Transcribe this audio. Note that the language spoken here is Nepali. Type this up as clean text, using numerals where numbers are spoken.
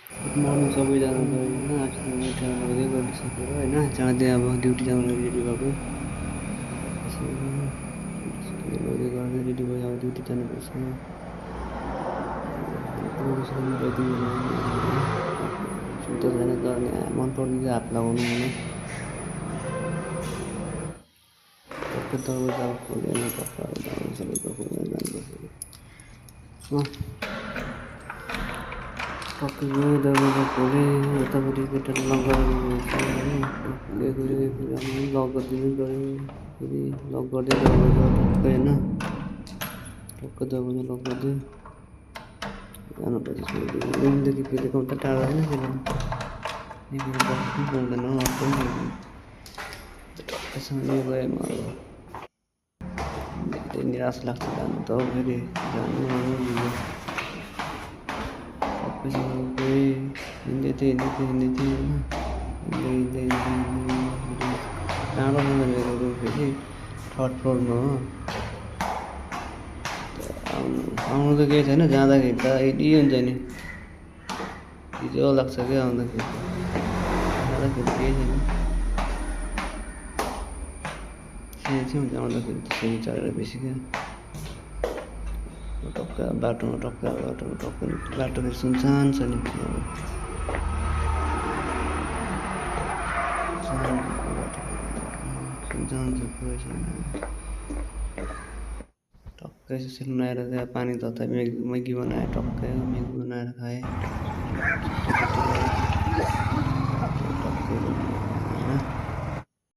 गुड मर्निङ सबैजनालाई होइन। आज त म ट्राभल गर्दै गरिसकेर होइन, जाँदै अब ड्युटी जानु रेडी भएको। गर्दै गर्दै रेडी भयो, अब ड्युटी जानुपर्छ। सुत्त छैन गर्ने मन पर्दैन हात लगाउनु मलाई। टक्कै दरवाजा खोलेर सबैको खोलेर जानुपर्छ। टक्कै गयो दरवाजा खोलेँ, यतापट्टि केटाले लक गरेर लक गरिदिनु पऱ्यो। फेरि लक गर्दै दरवाजा टक्कै होइन, टक्कै दरवाजा लक गर्दै जानुपर्छ। रुमदेखि फेरि कता टाढो होइन, फेरि बस्नु पाउँदैन अर्को टक्कैसँग गएँ म। अब निराश लाग्छ जानु त, फेरि जानु टक्कैसँग गएँ। हिँड्दै थिएँ होइन, टाढो छ मेरो रुम, फेरि थर्ड फ्लोरमा हो। आउनु त केही छैन, जाँदाखेरि त यति हुन्छ नि, हिजो लाग्छ क्या आउँदाखेरि केही छैन। हुन्छ आउँदाखेरि त सिँढी चढेर बेसी क्या। टक्कै बाटोमा टक्कै बाटो फेरि सुनसान छ नि। सुनसान छ पुरै टक्कै सेलुन आएर त्यहाँ पानी तताए मैगी बनाएँ, टक्कै मैगी बनाएर खाएँ।